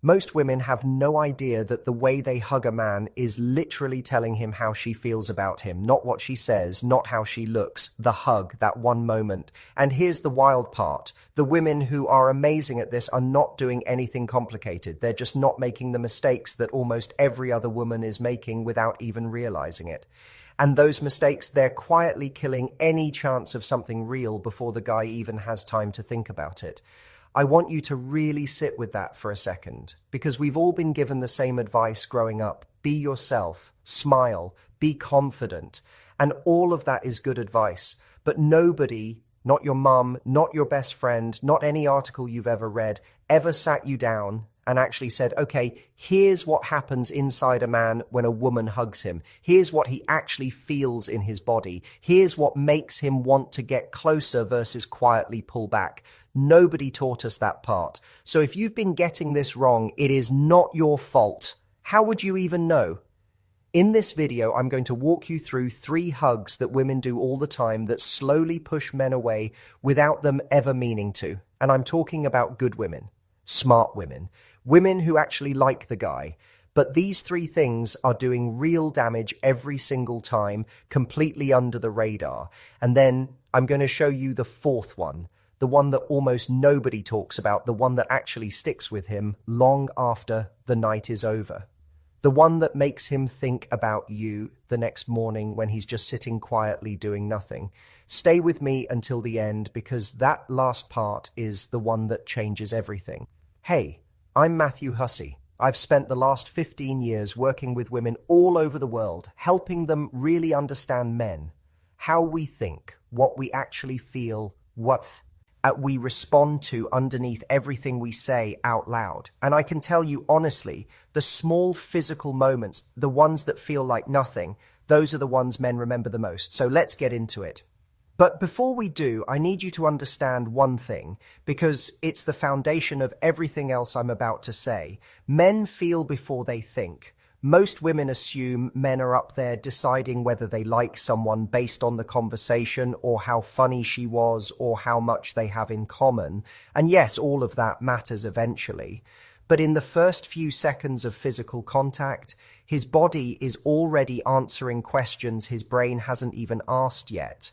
Most women have no idea that the way they hug a man is literally telling him how she feels about him, not what she says, not how she looks, the hug, that one moment. And here's the wild part. The women who are amazing at this are not doing anything complicated. They're just not making the mistakes that almost every other woman is making without even realizing it. And those mistakes, they're quietly killing any chance of something real before the guy even has time to think about it. I want you to really sit with that for a second, because we've all been given the same advice growing up. Be yourself, smile, be confident, and all of that is good advice. But nobody, not your mum, not your best friend, not any article you've ever read, ever sat you down and actually said, okay, here's what happens inside a man when a woman hugs him. Here's what he actually feels in his body. Here's what makes him want to get closer versus quietly pull back. Nobody taught us that part. So if you've been getting this wrong, it is not your fault. How would you even know? In this video, I'm going to walk you through 3 hugs that women do all the time that slowly push men away without them ever meaning to. And I'm talking about good women, smart women, women who actually like the guy. But these 3 things are doing real damage every single time, completely under the radar. And then I'm going to show you the 4th one, the one that almost nobody talks about, the one that actually sticks with him long after the night is over. The one that makes him think about you the next morning when he's just sitting quietly doing nothing. Stay with me until the end, because that last part is the one that changes everything. Hey, I'm Matthew Hussey. I've spent the last 15 years working with women all over the world, helping them really understand men, how we think, what we actually feel, what we respond to underneath everything we say out loud. And I can tell you honestly, the small physical moments, the ones that feel like nothing, those are the ones men remember the most. So let's get into it. But before we do, I need you to understand one thing, because it's the foundation of everything else I'm about to say. Men feel before they think. Most women assume men are up there deciding whether they like someone based on the conversation or how funny she was or how much they have in common. And yes, all of that matters eventually. But in the first few seconds of physical contact, his body is already answering questions his brain hasn't even asked yet.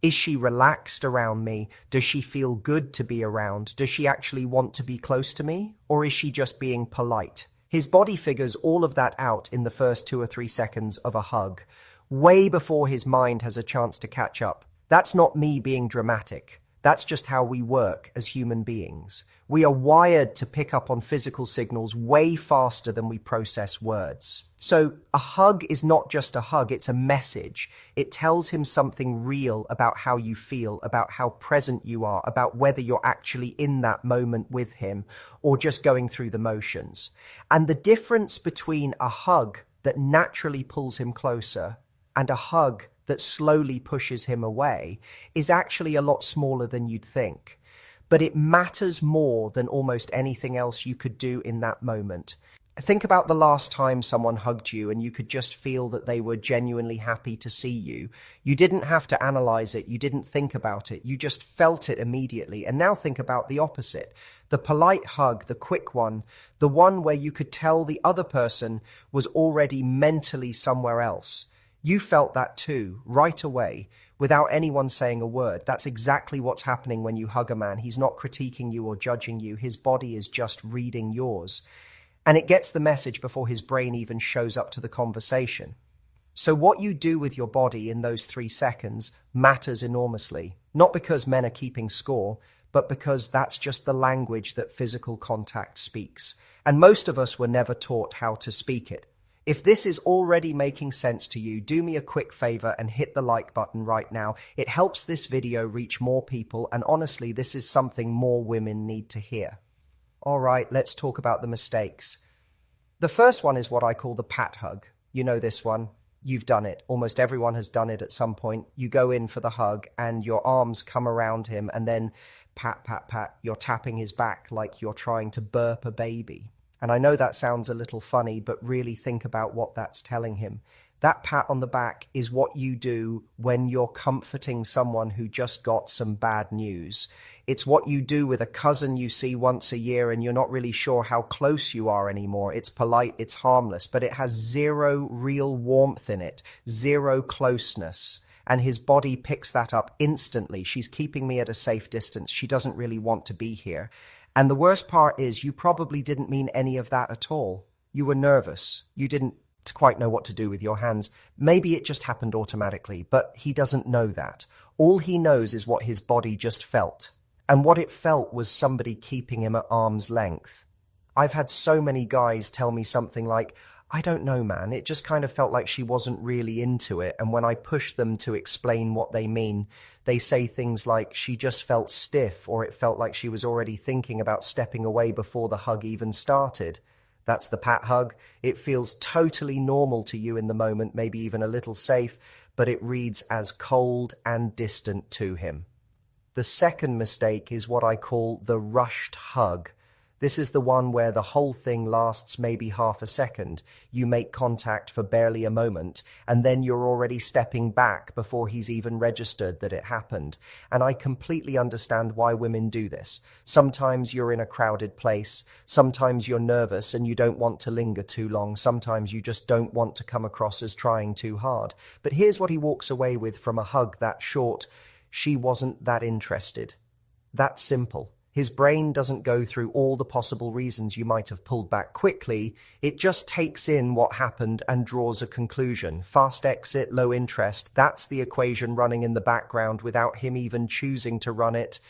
Is she relaxed around me? Does she feel good to be around? Does she actually want to be close to me? Or is she just being polite? His body figures all of that out in the first 2 or 3 seconds of a hug, way before his mind has a chance to catch up. That's not me being dramatic. That's just how we work as human beings. We are wired to pick up on physical signals way faster than we process words. So a hug is not just a hug, it's a message. It tells him something real about how you feel, about how present you are, about whether you're actually in that moment with him or just going through the motions. And the difference between a hug that naturally pulls him closer and a hug that slowly pushes him away is actually a lot smaller than you'd think. But it matters more than almost anything else you could do in that moment. Think about the last time someone hugged you and you could just feel that they were genuinely happy to see you. You didn't have to analyze it. You didn't think about it. You just felt it immediately. And now think about the opposite. The polite hug, the quick one, the one where you could tell the other person was already mentally somewhere else. You felt that too, right away, without anyone saying a word. That's exactly what's happening when you hug a man. He's not critiquing you or judging you. His body is just reading yours. And it gets the message before his brain even shows up to the conversation. So what you do with your body in those 3 seconds matters enormously. Not because men are keeping score, but because that's just the language that physical contact speaks. And most of us were never taught how to speak it. If this is already making sense to you, do me a quick favor and hit the like button right now. It helps this video reach more people, and honestly, this is something more women need to hear. All right, let's talk about the mistakes. The first one is what I call the pat hug. You know this one. You've done it. Almost everyone has done it at some point. You go in for the hug and your arms come around him and then pat, pat, pat. You're tapping his back like you're trying to burp a baby. And I know that sounds a little funny, but really think about what that's telling him. That pat on the back is what you do when you're comforting someone who just got some bad news. It's what you do with a cousin you see once a year and you're not really sure how close you are anymore. It's polite, it's harmless, but it has zero real warmth in it, zero closeness. And his body picks that up instantly. She's keeping me at a safe distance. She doesn't really want to be here. And the worst part is you probably didn't mean any of that at all. You were nervous. You didn't quite know what to do with your hands. Maybe it just happened automatically, but he doesn't know that. All he knows is what his body just felt. And what it felt was somebody keeping him at arm's length. I've had so many guys tell me something like, I don't know, man, it just kind of felt like she wasn't really into it. And when I push them to explain what they mean, they say things like she just felt stiff, or it felt like she was already thinking about stepping away before the hug even started. That's the pat hug. It feels totally normal to you in the moment, maybe even a little safe, but it reads as cold and distant to him. The second mistake is what I call the rushed hug. This is the one where the whole thing lasts maybe half a second. You make contact for barely a moment, and then you're already stepping back before he's even registered that it happened. And I completely understand why women do this. Sometimes you're in a crowded place. Sometimes you're nervous and you don't want to linger too long. Sometimes you just don't want to come across as trying too hard. But here's what he walks away with from a hug that short. She wasn't that interested. That's simple. His brain doesn't go through all the possible reasons you might have pulled back quickly. It just takes in what happened and draws a conclusion. Fast exit, low interest. That's the equation running in the background without him even choosing to run it.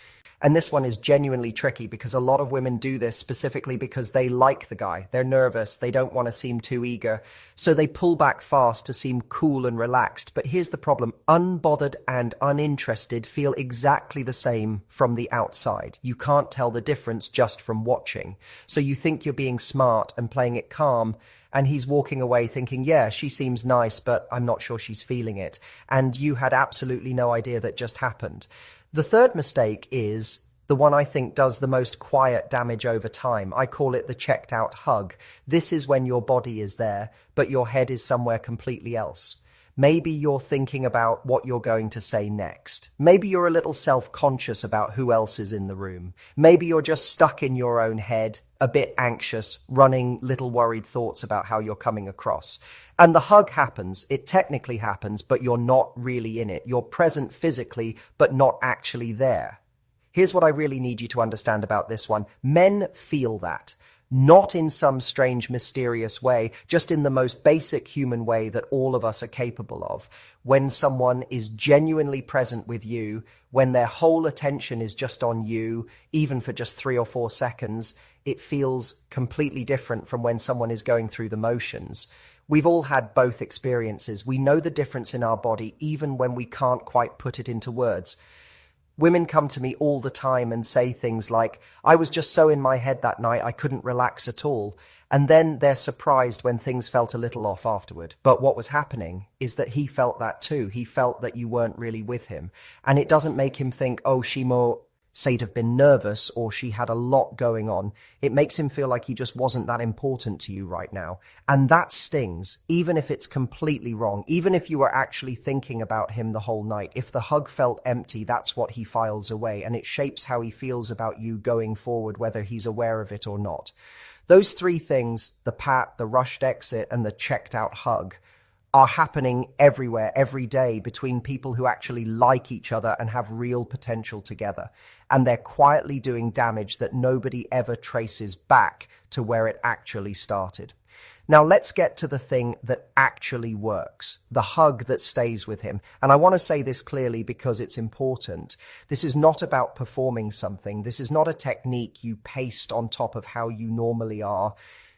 And this one is genuinely tricky because a lot of women do this specifically because they like the guy. They're nervous. They don't want to seem too eager. So they pull back fast to seem cool and relaxed. But here's the problem. Unbothered and uninterested feel exactly the same from the outside. You can't tell the difference just from watching. So you think you're being smart and playing it calm, and he's walking away thinking, yeah, she seems nice, but I'm not sure she's feeling it. And you had absolutely no idea that just happened. The third mistake is the one I think does the most quiet damage over time. I call it the checked out hug. This is when your body is there, but your head is somewhere completely else. Maybe you're thinking about what you're going to say next. Maybe you're a little self-conscious about who else is in the room. Maybe you're just stuck in your own head, a bit anxious, running little worried thoughts about how you're coming across. And the hug happens. It technically happens, but you're not really in it. You're present physically, but not actually there. Here's what I really need you to understand about this one. Men feel that. Not in some strange, mysterious way, just in the most basic human way that all of us are capable of. When someone is genuinely present with you, when their whole attention is just on you, even for just 3 or 4 seconds, it feels completely different from when someone is going through the motions. We've all had both experiences. We know the difference in our body, even when we can't quite put it into words. Women come to me all the time and say things like, I was just so in my head that night I couldn't relax at all. And then they're surprised when things felt a little off afterward. But what was happening is that he felt that too. He felt that you weren't really with him. And it doesn't make him think, oh, she more say'd have been nervous or she had a lot going on. It makes him feel like he just wasn't that important to you right now. And that stings, even if it's completely wrong, even if you were actually thinking about him the whole night. If the hug felt empty, that's what he files away, and it shapes how he feels about you going forward, whether he's aware of it or not. Those 3 things, the pat, the rushed exit, and the checked out hug, are happening everywhere, every day, between people who actually like each other and have real potential together. And they're quietly doing damage that nobody ever traces back to where it actually started. Now let's get to the thing that actually works, the hug that stays with him. And I want to say this clearly because it's important. This is not about performing something. This is not a technique you paste on top of how you normally are.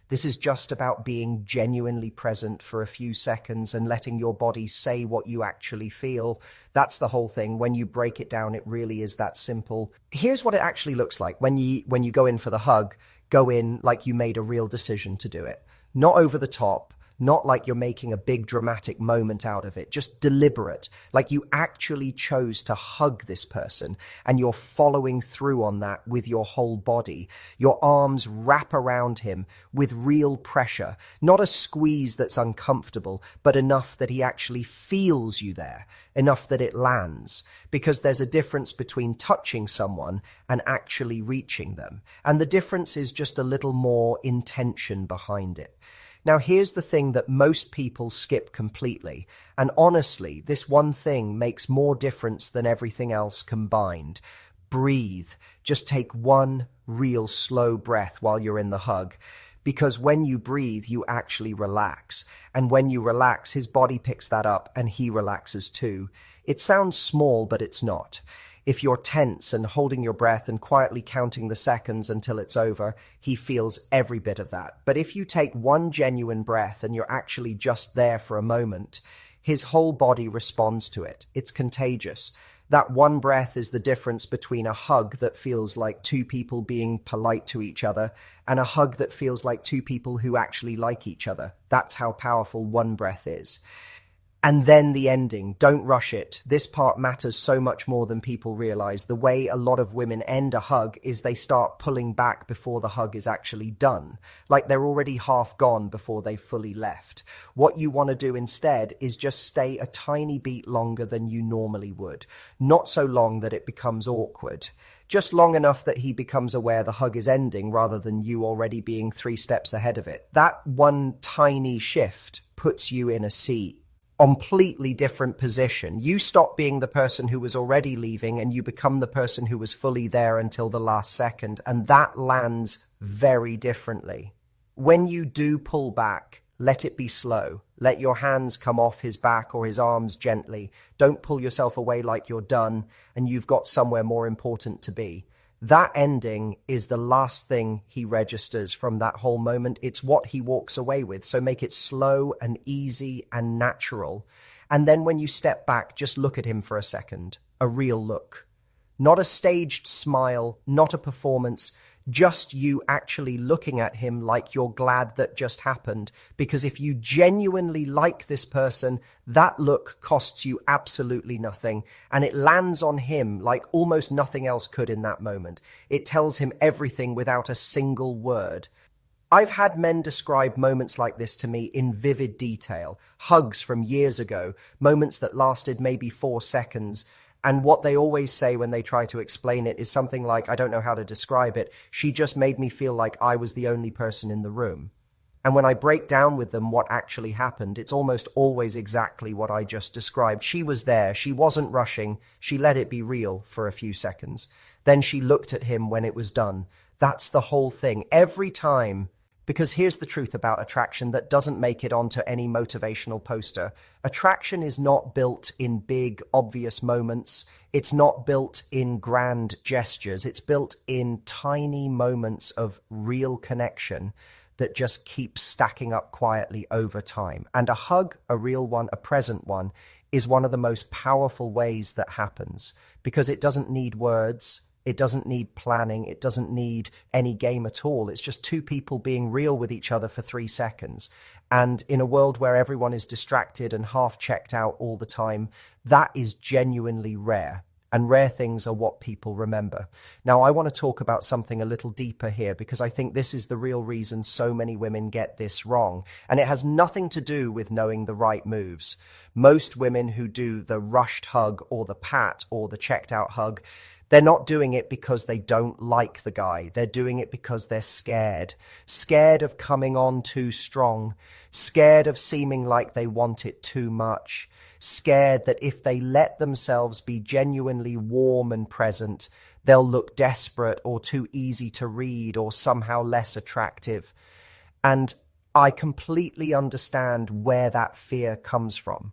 This is just about being genuinely present for a few seconds and letting your body say what you actually feel. That's the whole thing. When you break it down, it really is that simple. Here's what it actually looks like. When you go in for the hug, go in like you made a real decision to do it. Not over the top, not like you're making a big dramatic moment out of it, just deliberate, like you actually chose to hug this person and you're following through on that with your whole body. Your arms wrap around him with real pressure, not a squeeze that's uncomfortable, but enough that he actually feels you there, enough that it lands, because there's a difference between touching someone and actually reaching them. And the difference is just a little more intention behind it. Now, here's the thing that most people skip completely. And honestly, this one thing makes more difference than everything else combined. Breathe. Just take one real slow breath while you're in the hug. Because when you breathe, you actually relax. And when you relax, his body picks that up and he relaxes too. It sounds small, but it's not. If you're tense and holding your breath and quietly counting the seconds until it's over, he feels every bit of that. But if you take one genuine breath and you're actually just there for a moment, his whole body responds to it. It's contagious. That one breath is the difference between a hug that feels like two people being polite to each other and a hug that feels like two people who actually like each other. That's how powerful one breath is. And then the ending. Don't rush it. This part matters so much more than people realize. The way a lot of women end a hug is they start pulling back before the hug is actually done. Like they're already half gone before they've fully left. What you want to do instead is just stay a tiny beat longer than you normally would. Not so long that it becomes awkward. Just long enough that he becomes aware the hug is ending rather than you already being 3 steps ahead of it. That one tiny shift puts you in a completely different position. You stop being the person who was already leaving and you become the person who was fully there until the last second, and that lands very differently. When you do pull back, let it be slow. Let your hands come off his back or his arms gently. Don't pull yourself away like you're done and you've got somewhere more important to be. That ending is the last thing he registers from that whole moment. It's what he walks away with. So make it slow and easy and natural. And then when you step back, just look at him for a second. A real look. Not a staged smile, not a performance, just you actually looking at him like you're glad that just happened. Because if you genuinely like this person, that look costs you absolutely nothing. And it lands on him like almost nothing else could in that moment. It tells him everything without a single word. I've had men describe moments like this to me in vivid detail. Hugs from years ago, moments that lasted maybe 4 seconds. And what they always say when they try to explain it is something like, I don't know how to describe it. She just made me feel like I was the only person in the room. And when I break down with them what actually happened, it's almost always exactly what I just described. She was there. She wasn't rushing. She let it be real for a few seconds. Then she looked at him when it was done. That's the whole thing. Every time. Because here's the truth about attraction that doesn't make it onto any motivational poster. Attraction is not built in big, obvious moments. It's not built in grand gestures. It's built in tiny moments of real connection that just keep stacking up quietly over time. And a hug, a real one, a present one, is one of the most powerful ways that happens because it doesn't need words. It doesn't need planning. It doesn't need any game at all. It's just two people being real with each other for 3 seconds. And in a world where everyone is distracted and half checked out all the time, that is genuinely rare. And rare things are what people remember. Now, I want to talk about something a little deeper here because I think this is the real reason so many women get this wrong. And it has nothing to do with knowing the right moves. Most women who do the rushed hug or the pat or the checked out hug, they're not doing it because they don't like the guy. They're doing it because they're scared. Scared of coming on too strong. Scared of seeming like they want it too much. Scared that if they let themselves be genuinely warm and present, they'll look desperate or too easy to read or somehow less attractive. And I completely understand where that fear comes from.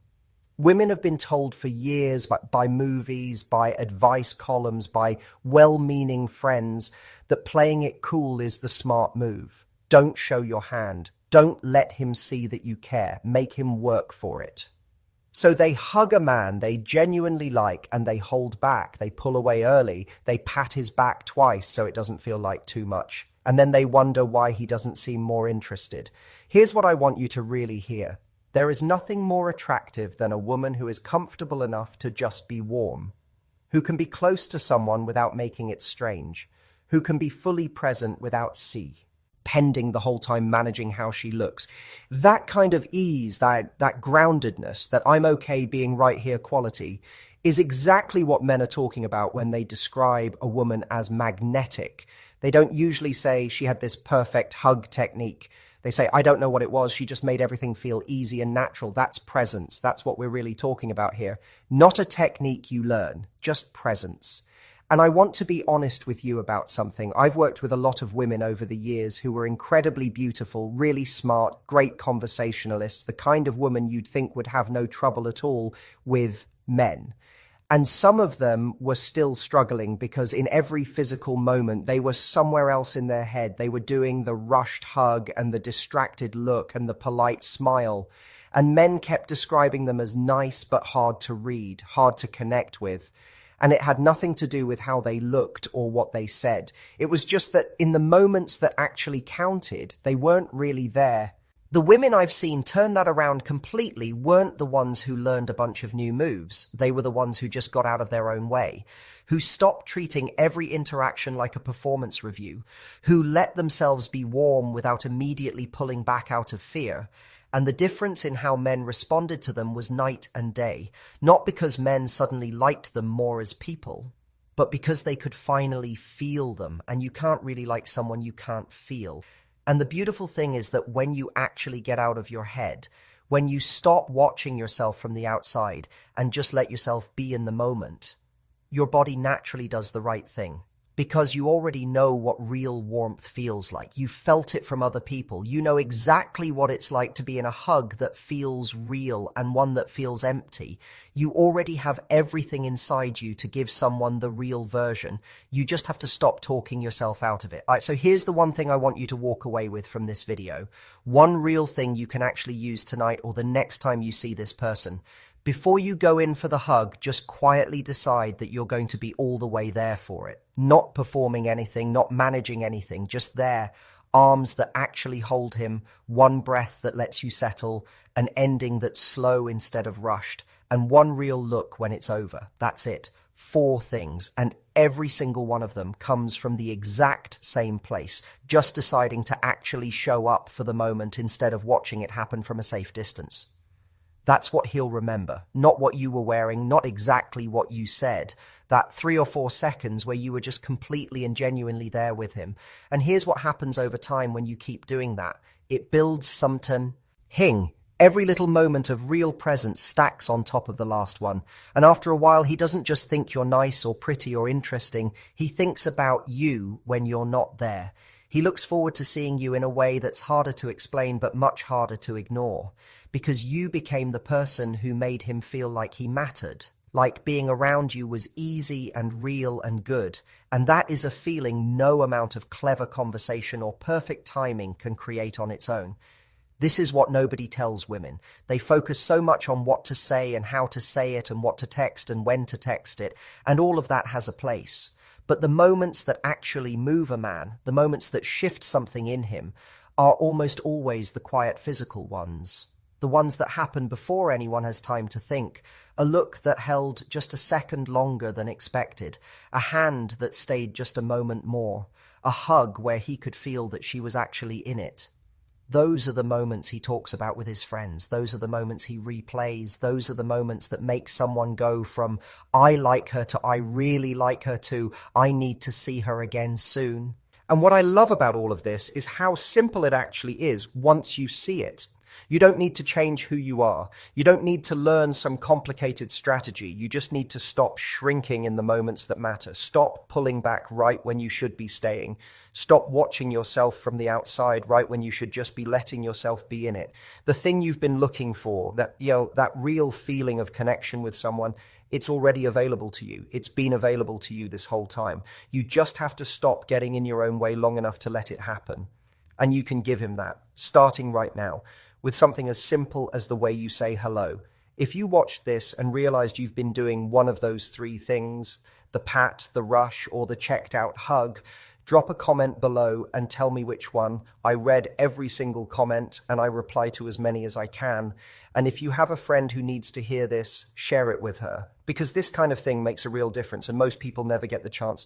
Women have been told for years by movies, by advice columns, by well-meaning friends that playing it cool is the smart move. Don't show your hand. Don't let him see that you care. Make him work for it. So they hug a man they genuinely like and they hold back. They pull away early. They pat his back twice so it doesn't feel like too much. and then they wonder why he doesn't seem more interested. Here's what I want you to really hear. There is nothing more attractive than a woman who is comfortable enough to just be warm, who can be close to someone without making it strange, who can be fully present without pending the whole time, managing how she looks. That kind of ease, that groundedness, that I'm okay being right here quality, is exactly what men are talking about when they describe a woman as magnetic. They don't usually say she had this perfect hug technique. They say, I don't know what it was. She just made everything feel easy and natural. That's presence. That's what we're really talking about here. Not a technique you learn, just presence. And I want to be honest with you about something. I've worked with a lot of women over the years who were incredibly beautiful, really smart, great conversationalists, the kind of woman you'd think would have no trouble at all with men. And some of them were still struggling because in every physical moment, they were somewhere else in their head. They were doing the rushed hug and the distracted look and the polite smile. And men kept describing them as nice but hard to read, hard to connect with. And it had nothing to do with how they looked or what they said. It was just that in the moments that actually counted, they weren't really there. The women I've seen turn that around completely weren't the ones who learned a bunch of new moves. They were the ones who just got out of their own way, who stopped treating every interaction like a performance review, who let themselves be warm without immediately pulling back out of fear. And the difference in how men responded to them was night and day, not because men suddenly liked them more as people, but because they could finally feel them, and you can't really like someone you can't feel. And the beautiful thing is that when you actually get out of your head, when you stop watching yourself from the outside and just let yourself be in the moment, your body naturally does the right thing. Because you already know what real warmth feels like. You felt it from other people. You know exactly what it's like to be in a hug that feels real and one that feels empty. You already have everything inside you to give someone the real version. You just have to stop talking yourself out of it. All right, so here's the one thing I want you to walk away with from this video. One real thing you can actually use tonight or the next time you see this person. Before you go in for the hug, just quietly decide that you're going to be all the way there for it. Not performing anything, not managing anything, just there. Arms that actually hold him, one breath that lets you settle, an ending that's slow instead of rushed, and one real look when it's over. That's it. 4 things, and every single one of them comes from the exact same place, just deciding to actually show up for the moment instead of watching it happen from a safe distance. That's what he'll remember, not what you were wearing, not exactly what you said. That 3 or 4 seconds where you were just completely and genuinely there with him. And here's what happens over time when you keep doing that. It builds something. Every little moment of real presence stacks on top of the last one. And after a while, he doesn't just think you're nice or pretty or interesting. He thinks about you when you're not there. He looks forward to seeing you in a way that's harder to explain but much harder to ignore, because you became the person who made him feel like he mattered, like being around you was easy and real and good, and that is a feeling no amount of clever conversation or perfect timing can create on its own. This is what nobody tells women. They focus so much on what to say and how to say it and what to text and when to text it, and all of that has a place. But the moments that actually move a man, the moments that shift something in him, are almost always the quiet physical ones. The ones that happen before anyone has time to think. A look that held just a second longer than expected. A hand that stayed just a moment more. A hug where he could feel that she was actually in it. Those are the moments he talks about with his friends. Those are the moments he replays. Those are the moments that make someone go from I like her to I really like her to I need to see her again soon. And what I love about all of this is how simple it actually is once you see it. You don't need to change who you are. You don't need to learn some complicated strategy. You just need to stop shrinking in the moments that matter. Stop pulling back right when you should be staying. Stop watching yourself from the outside right when you should just be letting yourself be in it. The thing you've been looking for, that real feeling of connection with someone, it's already available to you. It's been available to you this whole time. You just have to stop getting in your own way long enough to let it happen. And you can give him that, starting right now, with something as simple as the way you say hello. If you watched this and realized you've been doing one of those 3 things, the pat, the rush, or the checked out hug, Drop a comment below and tell me which one. I read every single comment and I reply to as many as I can. And if you have a friend who needs to hear this, share it with her. Because this kind of thing makes a real difference and most people never get the chance to